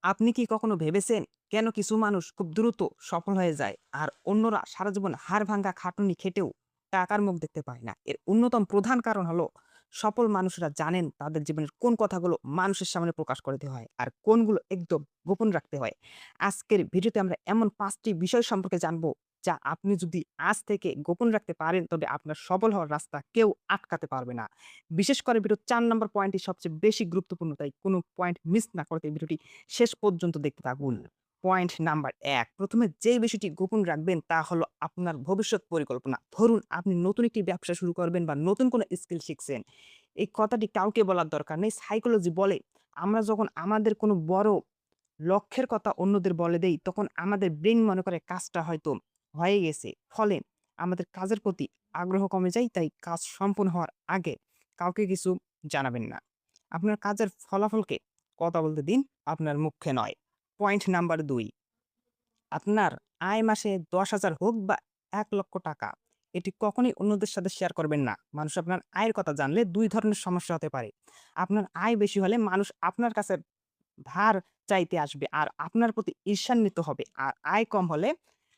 আপনি কি কখনো ভেবেছেন কেন কিছু মানুষ খুব দ্রুত সফল হয়ে যায় আর অন্যরা সারা জীবন হাড় ভাঙ্গা খাটুনি খেটেও টাকার মুখ দেখতে পায় না? এর অন্যতম প্রধান কারণ হলো সফল মানুষরা জানেন তাদের জীবনের কোন কথাগুলো মানুষের সামনে প্রকাশ করতে হয় আর কোনগুলো একদম গোপন রাখতে হয়। আজকের ভিডিওতে আমরা এমন ৫টি বিষয় সম্পর্কে জানবো যা আপনি যদি আজ থেকে গোপন রাখতে পারেন তবে আপনার সফল হওয়ার রাস্তা কেউ আটকাতে পারবে না। বিশেষ করে ভিডিওর ৪ নম্বর পয়েন্টটি সবচেয়ে বেশি গুরুত্বপূর্ণ, তাই কোনো পয়েন্ট মিস না করতে ভিডিওটি শেষ পর্যন্ত দেখতে থাকুন। পয়েন্ট নাম্বার ১, ১ম এ যেই বিষয়টি গোপন রাখবেন তা হলো আপনার ভবিষ্যৎ পরিকল্পনা। ধরুন আপনি নতুন একটি ব্যবসা শুরু করবেন বা নতুন কোনো স্কিল শিখছেন। এই কথাটি কাউকে বলার দরকার নেই। সাইকোলজি বলে আমরা যখন আমাদের কোনো বড় লক্ষ্যের কথা অন্যদের বলে দেই, তখন আমাদের ব্রেইন মনে করে কাজটা হয়তো হয়ে গেছে। ফলে আমাদের কাজের প্রতি আগ্রহ কমে যায়। তাই কাজ সম্পূর্ণ হওয়ার আগে কাউকে কিছু জানাবেন না। আপনার কাজের ফলাফলকে কথা বলতে দিন, আপনার মুখে নয়। পয়েন্ট নাম্বার ২, আপনার আয় মাসে ১০,০০০ হোক বা ৳১,০০,০০০, এটি কখনোই অন্যদের সাথে শেয়ার করবেন না। মানুষ আপনার আয়ের কথা জানলে ২ ধরনের সমস্যা হতে পারে। আপনার আয় বেশি হলে মানুষ আপনার কাছে ধার চাইতে আসবে আর আপনার প্রতি ঈর্ষান্বিত হবে। আর আয় কম হলে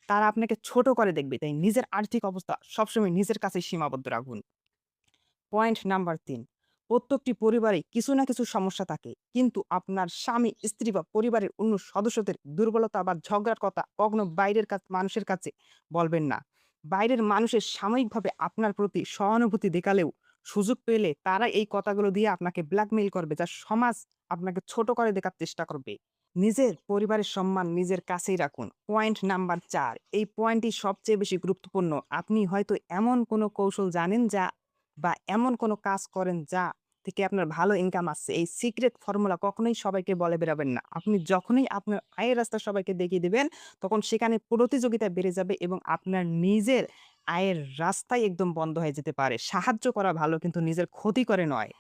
তারা আপনাকে ছোট করে দেখবে। তাই নিজের আর্থিক অবস্থা সবসময় নিজের কাছেই সীমাবদ্ধ রাখুন। পয়েন্ট নাম্বার ৩, প্রত্যেকটি পরিবারেই কিছু না কিছু সমস্যা থাকে। কিন্তু আপনার স্বামী, স্ত্রী বা পরিবারের অন্য সদস্যদের দুর্বলতা বা ঝগড়ার কথা কখনো বাইরের মানুষের কাছে বলবেন না। বাইরের মানুষের সাময়িকভাবে আপনার প্রতি সহানুভূতি দেখালেও সুযোগ পেলে তারা এই কথাগুলো দিয়ে আপনাকে ব্ল্যাকমেইল করবে, যা সমাজ আপনাকে ছোট করে দেখার চেষ্টা করবে। নিজের পরিবারের সম্মান নিজের কাছেই রাখুন। পয়েন্ট নাম্বার ৪, এই পয়েন্টটি সবচেয়ে বেশি গুরুত্বপূর্ণ। আপনি হয়তো এমন কোনো কৌশল জানেন বা এমন কোনো কাজ করেন যা থেকে আপনার ভালো ইনকাম আসছে। এই সিক্রেট ফর্মুলা কখনোই সবাইকে বলে বেড়াবেন না। আপনি যখনই আপনার আয়ের রাস্তা সবাইকে দেখিয়ে দিবেন, তখন সেখানে প্রতিযোগিতা বেড়ে যাবে এবং আপনার নিজের আয়ের রাস্তাই একদম বন্ধ হয়ে যেতে পারে। সাহায্য করা ভালো কিন্তু নিজের ক্ষতি করে নয়।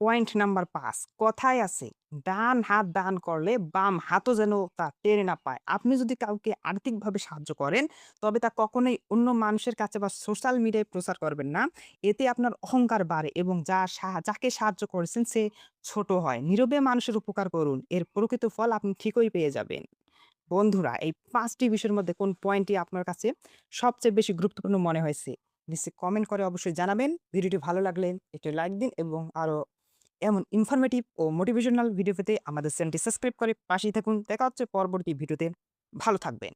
পয়েন্ট নাম্বার ৫, কথায় আছে, ডান হাত দান করলে বাম হাতও যেন তা টেনে না পায়। আপনি যদি কাউকে আর্থিকভাবে সাহায্য করেন, তবে তা কখনোই অন্য মানুষের কাছে বা সোশ্যাল মিডিয়ায় প্রচার করবেন না। এতে আপনার অহংকার বাড়ে এবং যাকে সাহায্য করেছেন সে ছোট হয়। নীরবে মানুষের উপকার করুন। এর প্রকৃত ফল আপনি ঠিকই পেয়ে যাবেন। বন্ধুরা, এই ৫ টি বিষয়ের মধ্যে কোন পয়েন্টটি আপনার কাছে সবচেয়ে বেশি গুরুত্বপূর্ণ মনে হয়েছে? নিচে কমেন্ট করে অবশ্যই জানাবেন। ভিডিওটি ভালো লাগলে একটি লাইক দিন এবং আরো এমন ইনফরমেটিভ ও মোটিভেশনাল ভিডিও পেতে আমাদের চ্যানেলটি সাবস্ক্রাইব করে পাশেই থাকুন। দেখা হচ্ছে পরবর্তী ভিডিওতে। ভালো থাকবেন।